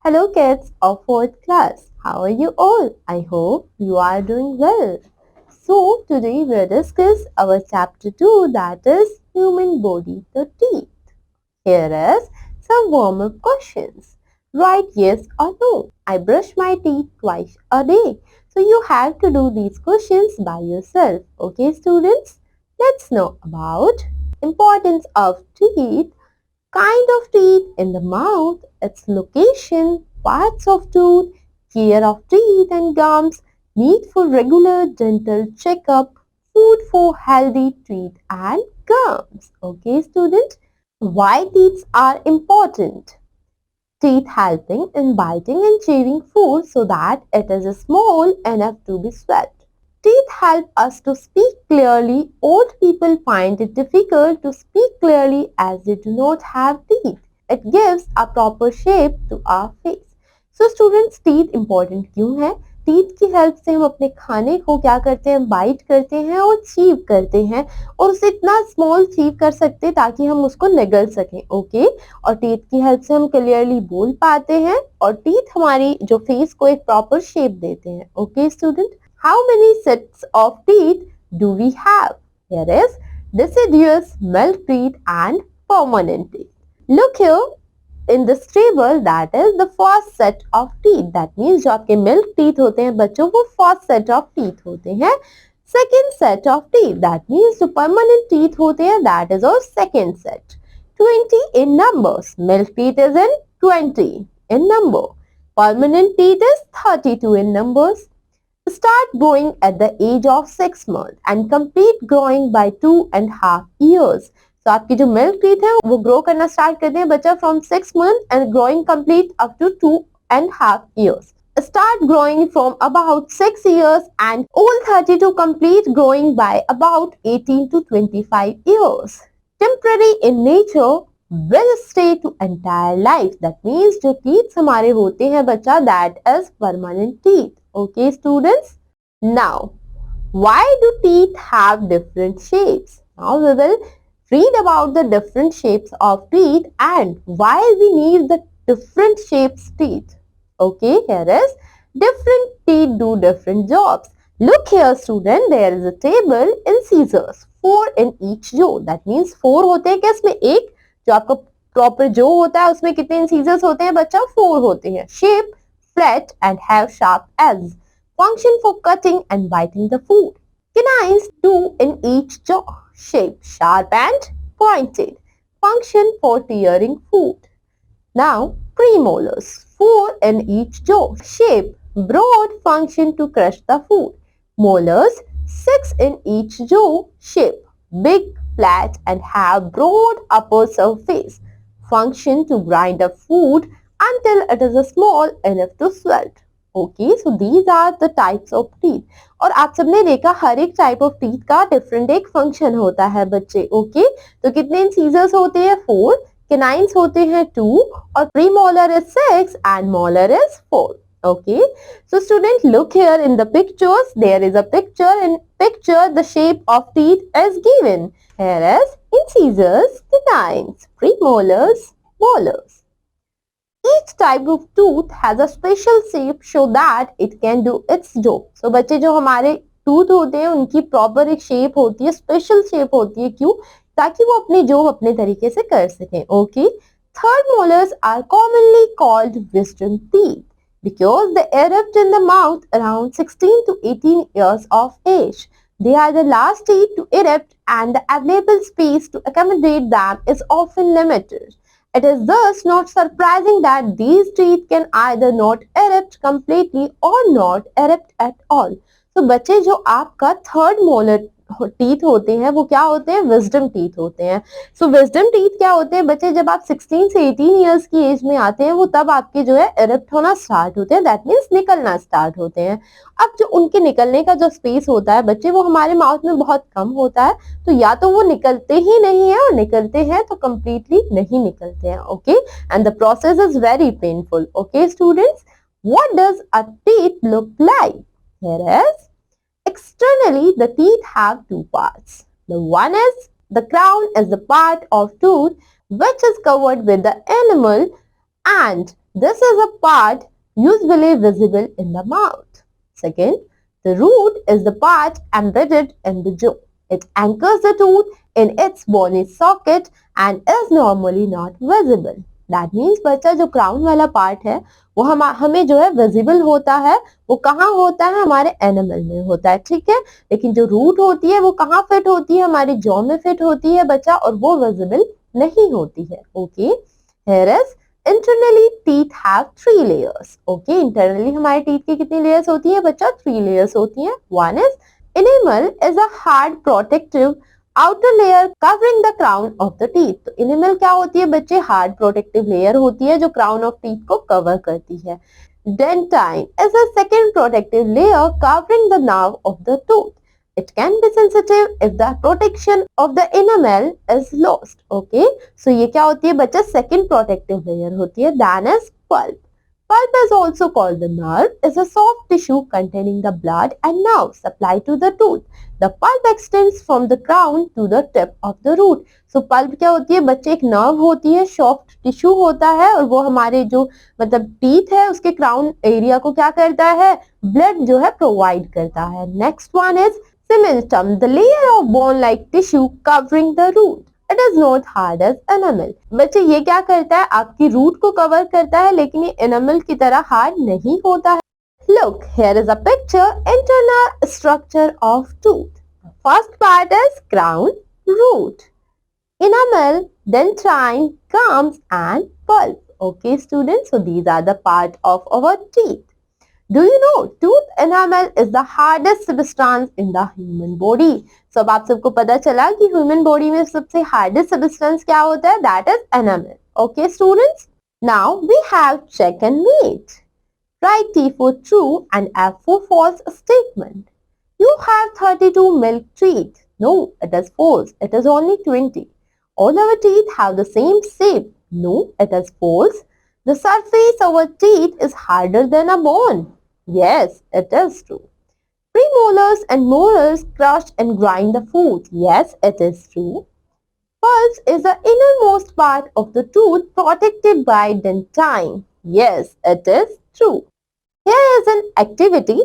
Hello kids of 4th class. How are you all? I hope you are doing well. So today we'll discuss our chapter 2, that is human body, the teeth. Here is some warm-up questions. Write yes or no. I brush my teeth twice a day. So you have to do these questions by yourself. Okay students? Let's know about importance of teeth, kind of teeth in the mouth, its location, parts of tooth, care of teeth and gums, need for regular dental checkup, food for healthy teeth and gums. Okay, student? Why teeth are important? Teeth helping in biting and chewing food so that it is small enough to be swallowed. Teeth help us to speak clearly. Old people find it difficult to speak clearly as they do not have teeth. It gives a proper shape to our face. So students, teeth important क्यों है? Teeth की help से हम अपने खाने को क्या करते हैं, बाइट करते हैं और चीव करते हैं और उसे इतना स्मॉल चीव कर सकते हैं ताकि हम उसको निगल सकें. ओके और टीथ की हेल्प से हम क्लियरली बोल पाते हैं और टीथ हमारी जो फेस को एक प्रॉपर शेप देते हैं. Okay student, how many sets of teeth do we have? Here is deciduous, milk teeth and permanent teeth. Look here in this table, that is the first set of teeth. That means जो आपके milk teeth होते हैं बच्चों वो first set of teeth होते हैं. Second set of teeth, that means जो permanent teeth होते हैं that is our second set. 20 in numbers. Milk teeth is in 20 in number. Permanent teeth is 32 in numbers. Start growing at the age of 6 months and complete growing by 2.5 years. So आपकी जो milk teeth है वो grow करना start करते हैं बच्चा from 6 months and growing complete up to 2.5 years. Start growing from about 6 years and all 32 complete growing by about 18 to 25 years. Temporary in nature will stay to entire life. That means जो teeth हमारे होते हैं बच्चा that is permanent teeth. Okay students? Now, why do teeth have different shapes? Now we will read about the different shapes of teeth and why we need the different shapes teeth. Okay, here is different teeth do different jobs. Look here student, there is a table in scissors. 4 in each jaw. That means 4 होते हैं क्या इसमें एक जो आपका proper जो होता है उसमें कितने इंसीजर्स होते हैं बच्चा 4 होते हैं. Shape flat and have sharp edges. Function for cutting and biting the food. Canines 2 in each jaw. Shape sharp and pointed. Function for tearing food. Now premolars 4 in each jaw. Shape broad. Function to crush the food. Molars 6 in each jaw. Shape big, flat and have broad upper surface. Function to grind up food until it is small enough to swallow. Okay, so these are the types of teeth. और आप सबने देखा हर एक type of teeth का different एक function होता है बच्चे. ओके तो कितने इंसीजर्स होते हैं 4, कैनाइन्स होते हैं 2 और premolar is 6 and molar is 4. Okay, so student look here in the pictures. There is a picture. In picture the shape of teeth is given. Here is incisors, canines, premolars, molars. Each type of tooth has a special shape so that it can do its job. So बच्चे जो हमारे tooth होते हैं उनकी proper एक shape होती है, special shape होती है. क्यों? ताकि वो अपनी जॉब अपने तरीके से कर सकें. Okay third molars are commonly called wisdom teeth because they erupt in the mouth around 16 to 18 years of age. They are the last teeth to erupt and the available space to accommodate them is often limited. It is thus not surprising that these teeth can either not erupt completely or not erupt at all. So बच्चे जो आपका third molar teeth होते हैं वो क्या होते हैं, wisdom teeth होते हैं. सो विजडम टीथ क्या होते हैं बच्चे, जब आप 16 से 18 इयर्स की एज में आते हैं वो तब आपके जो है एरप्ट होना स्टार्ट होते हैं. दैट मीन्स निकलना स्टार्ट होते हैं. अब जो उनके निकलने का जो स्पेस होता है बच्चे वो हमारे माउथ में बहुत कम होता है. तो या तो वो निकलते ही नहीं है और निकलते हैं तो कंप्लीटली नहीं निकलते हैं. Okay and the process is very painful. Okay students, what does a teeth look like? Here is externally, the teeth have two parts. The one is the crown is the part of tooth which is covered with the enamel and This is a part usually visible in the mouth. Second, the root is the part embedded in the jaw. It anchors the tooth in its bony socket and is normally not visible. That means बच्चा जो crown वाला part है वो हमें जो है visible होता है, वो कहाँ होता है, हमारे एनिमल में होता है, ठीक है। लेकिन जो रूट होती है वो कहाँ फिट होती है, हमारी जॉ में फिट होती है बच्चा, और वो विजिबल नहीं होती है। Okay, here is internally teeth have 3 layers. Okay, internally हमारे टीथ की कितनी लेयर्स होती है बच्चा? 3 लेयर्स होती हैं। One is enamel is a hard protective outer layer covering the crown of the teeth। तो enamel क्या होती है बच्चे? हार्ड प्रोटेक्टिव लेयर होती है जो क्राउन ऑफ टीथ को कवर करती है। Dentine is a second protective layer covering the nerve of the tooth. It can be sensitive if the protection of the enamel is lost. Okay, so ये क्या होती है बच्चा? सेकेंड प्रोटेक्टिव लेयर होती है। Then is pulp. Pulp is also called the nerve, is a soft tissue containing the blood and nerve supply to the tooth. The pulp extends from the crown to the tip of the root. So pulp क्या होती है बच्चे? एक nerve होती है, soft tissue होता है, और वो हमारे जो मतलब teeth है उसके crown area को क्या करता है? Blood जो है provide करता है। Next one is cementum, the layer of bone-like tissue covering the root. It is not hard as enamel. बच्चे ये क्या करता है? आपकी रूट को कवर करता है, लेकिन ये एनामल की तरह हार्ड नहीं होता है। Look, here is a picture, internal structure of tooth. First part is crown, root, enamel, dentine, gums and pulp. Okay students, so these are the part of our teeth. Do you know tooth enamel is the hardest substance in the human body? So अब आप सबको पता चला कि human body में सबसे hardest substance क्या होता है? That is enamel. Okay students, now we have check and mate. Write T for true and F for false statement. You have 32 milk teeth. No, it is false. It is only 20. All our teeth have the same shape. No, it is false. The surface of our teeth is harder than a bone. Yes, it is true. Premolars and molars crush and grind the food. Yes, it is true. Pulse is the innermost part of the tooth protected by dentine. Yes, it is true. Here is an activity.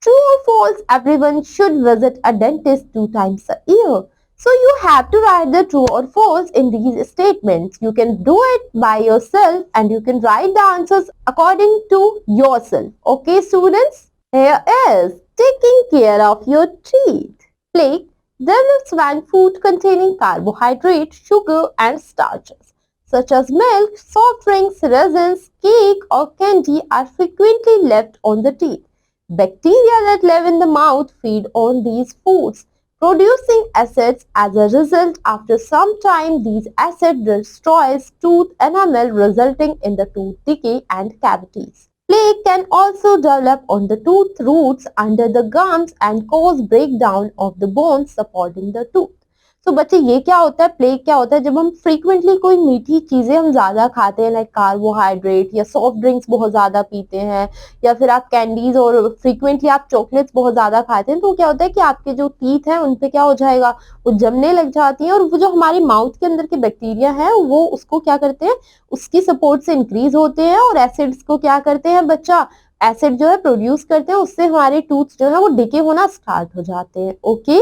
True or false, everyone should visit a dentist 2 times a year. So you have to write the true or false in these statements. You can do it by yourself and you can write the answers according to yourself. Okay students? Here is taking care of your teeth. Plaque develops when food containing carbohydrate, sugar and starches such as milk, soft drinks, resins, cake or candy are frequently left on the teeth. Bacteria that live in the mouth feed on these foods, producing acids. As a result, after some time, these acids destroys tooth enamel, resulting in the tooth decay and cavities. Plaque can also develop on the tooth roots under the gums and cause breakdown of the bones supporting the tooth. तो बच्चे ये क्या होता है? Plague क्या होता है? जब हम फ्रीक्वेंटली कोई मीठी चीजें हम ज्यादा खाते हैं, लाइक कार्बोहाइड्रेट या सॉफ्ट ड्रिंक्स बहुत ज्यादा पीते हैं, या फिर आप कैंडीज और फ्रीक्वेंटली आप चॉकलेट्स बहुत ज्यादा खाते हैं, तो क्या होता है कि आपके जो टीथ हैं उन पे क्या हो जाएगा? वो जमने लग जाती हैं, और वो जो हमारी माउथ के अंदर के बैक्टीरिया है वो उसको क्या करते हैं? उसकी सपोर्ट से इंक्रीज होते हैं और एसिड्स को क्या करते हैं बच्चा? एसिड जो है प्रोड्यूस करते हैं, उससे हमारे टूथ जो है वो डिके होना स्टार्ट हो जाते हैं। Okay,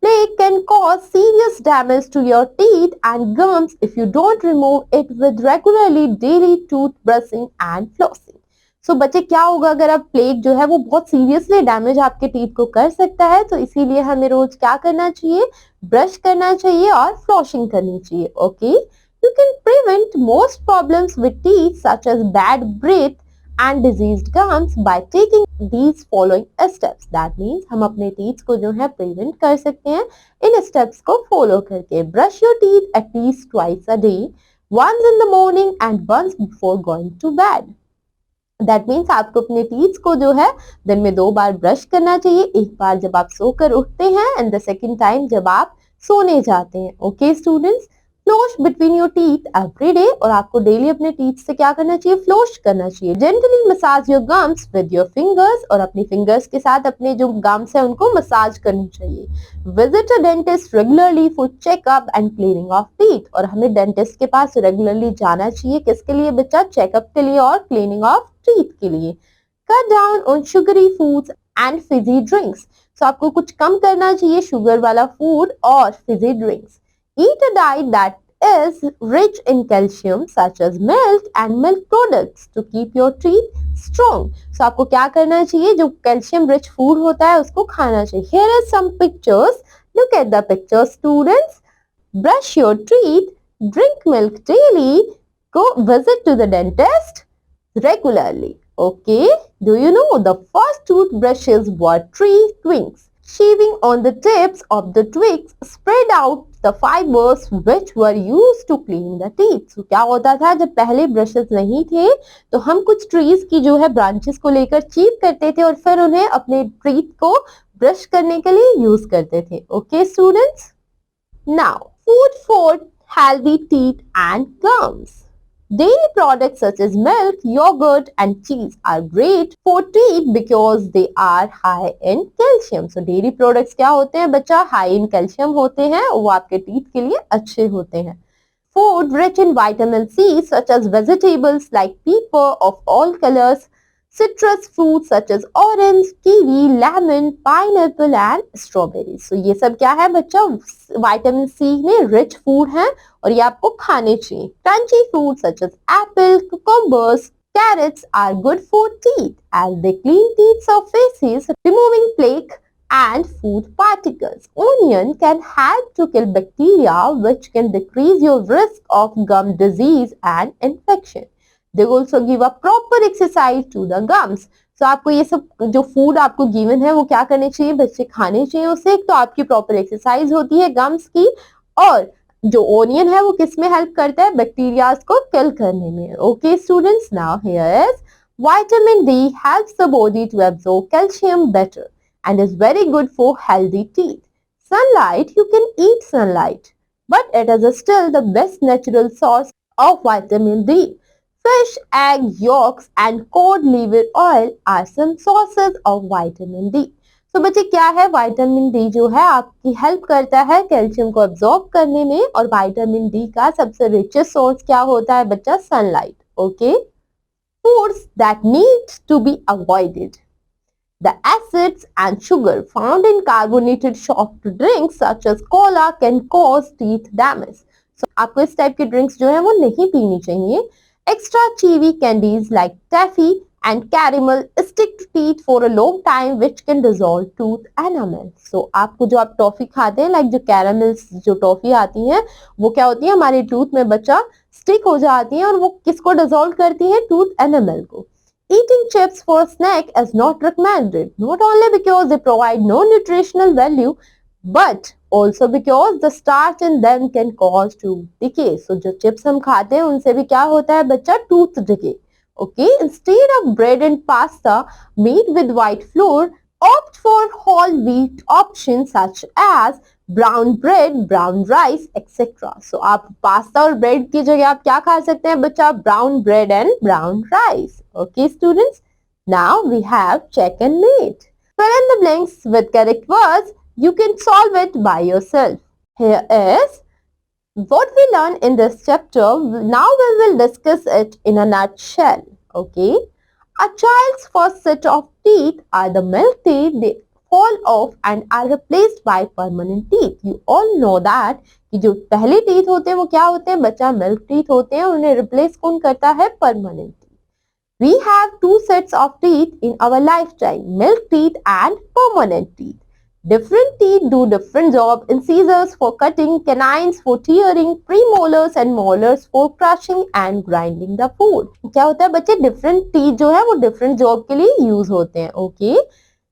Plaque can cause serious damage to your teeth and gums if you don't remove it with regularly daily tooth brushing and flossing. So बच्चे क्या होगा अगर अब प्लेग जो है वो बहुत सीरियसली डैमेज आपके टीथ को कर सकता है, तो इसीलिए हमें रोज क्या करना चाहिए? ब्रश करना चाहिए और फ्लॉसिंग करनी चाहिए। Okay, you can prevent most problems with teeth such as bad breath and diseased gums by taking these following steps. That means हम अपने teeth को जो है prevent कर सकते हैं इन steps को follow करके। Brush your teeth at least twice a day, once in the morning and once before going to bed. That means आपको अपने teeth को जो है दिन में 2 बार ब्रश करना चाहिए, एक बार जब आप सोकर उठते हैं and the second time जब आप सोने जाते हैं। Okay students? Floss between your teeth every day, और आपको डेली अपने टीथ से क्या करना चाहिए, फ्लोश करना चाहिए। Gently massage your gums with your fingers, और अपनी फिंगर्स के साथ अपने जो गम्स है उनको मसाज करनी चाहिए। Visit a dentist regularly for checkup and cleaning of teeth, और हमें डेंटिस्ट के पास रेगुलरली जाना चाहिए, किसके लिए बच्चा, चेकअप के लिए और क्लीनिंग ऑफ टीथ के लिए। Cut down on sugary foods and Fiji drinks, तो आपको कुछ कम करना चाहिए शुगर वाला फूड और Fiji drinks. Eat a diet that is rich in calcium such as milk and milk products to keep your teeth strong. So आपको क्या करना चाहिए, जो कैल्शियम रिच फूड होता है उसको खाना चाहिए। Here are some pictures. Look at the pictures, students. Brush your teeth, drink milk daily, go visit to the dentist regularly. Okay, do you know the first toothbrushes were tree twigs? Shaving on the tips of the twigs spread out the fibers which were used to clean the teeth. So क्या होता था, जब पहले brushes नहीं थे तो हम कुछ ट्रीज की जो है ब्रांचेस को लेकर चीप करते थे और फिर उन्हें अपने टीथ को ब्रश करने के लिए यूज करते थे। Okay students, now food for healthy teeth and gums. Dairy products such as milk, yogurt and cheese are great for teeth because they are high in calcium. So dairy products क्या होते हैं बच्चा, high in calcium होते हैं, वो आपके teeth के लिए अच्छे होते हैं। Food rich in vitamin C such as vegetables like pepper of all colors, citrus fruits such as orange, kiwi, lemon, pineapple and strawberries. So ये सब क्या है बच्चा, विटामिन सी में रिच फूड है और ये आपको खाने चाहिए। Crunchy fruits such as apple, cucumbers, carrots are good for teeth as they clean teeth surfaces, removing plaque and food particles. Onion can help to kill bacteria which can decrease your risk of gum disease and infection. They also give a proper exercise to the gums. So आपको ये सब जो food आपको given है वो क्या करने चाहिए, बच्चे खाने चाहिए उसे। एक तो आपकी प्रॉपर एक्सरसाइज होती है गम्स की, और जो ओनियन है वो किस में हेल्प करता है, बैक्टीरियाज को किल करने में। Okay students, now here is vitamin D helps the body to absorb calcium better and is very good for healthy teeth. Sunlight, you can eat sunlight, but it is still the best natural source of vitamin D. Fish, egg yolks and cod liver oil are some sources of vitamin D. तो बच्चे क्या है, vitamin D जो है आपकी help करता है calcium को एब्जॉर्ब करने में, और विटामिन डी का सबसे रिचेस्ट सोर्स क्या होता है बच्चा, sunlight. Okay, foods that need to be avoided. The acids and sugar found in carbonated soft drinks such as cola can cause teeth damage. So आपको इस टाइप के ड्रिंक्स जो है वो नहीं पीनी चाहिए। Extra chewy candies like taffy and caramel stick to teeth for a long time which can dissolve tooth enamel. So आपको जो आप टॉफी खाते हैं, लाइक जो कैरामल्स जो टॉफी आती हैं वो क्या होती है, हमारे टूथ में बच्चा स्टिक हो जाती है और वो किसको डिसॉल्व करती है, टूथ एनामल को। Eating chips for a snack is not recommended, not only because they provide no nutritional value, but also because the starch in them can cause tooth decay. So जो chips हम खाते हैं उनसे भी क्या होता है बच्चा, tooth decay. Okay, instead of bread and pasta made with white flour, opt for whole wheat options such as brown bread, brown rice, etc. So आप पास्ता और ब्रेड की जगह आप क्या खा सकते हैं बच्चा, brown bread and brown rice. Okay students, now we have check and mate. Fill in the blanks with correct words. You can solve it by yourself. Here is what we learned in this chapter. Now we will discuss it in a nutshell. Okay, a child's first set of teeth are the milk teeth. They fall off and are replaced by permanent teeth. You all know that कि जो पहले teeth होते हैं वो क्या होते हैं बच्चा, मिल्क टीथ होते हैं, और उन्हें रिप्लेस कौन करता है, permanent teeth. We have two sets of teeth in our lifetime, milk teeth and permanent teeth. Different teeth do different job. Incisors for cutting, canines for tearing, premolars and molars for crushing and grinding the food. क्या होता है बच्चे, different teeth जो है वो different job के लिए use होते हैं। Okay.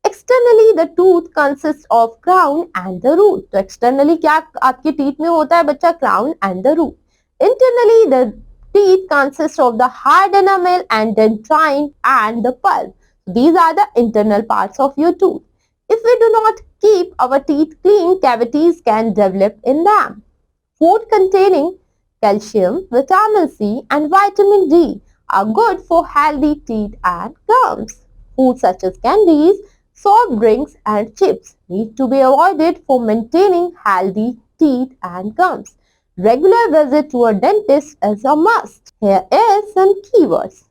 Externally the tooth consists of crown and the root. तो externally क्या आपके teeth में होता है बच्चा, crown and the root. Internally the teeth consist of the hard enamel and dentine and the pulp. These are the internal parts of your tooth. If we do not keep our teeth clean, cavities can develop in them. Food containing Calcium, vitamin C and vitamin D are good for healthy teeth and gums. Foods such as candies, soft drinks and chips need to be avoided for maintaining healthy teeth and gums. Regular visit to a dentist is a must. Here is some keywords.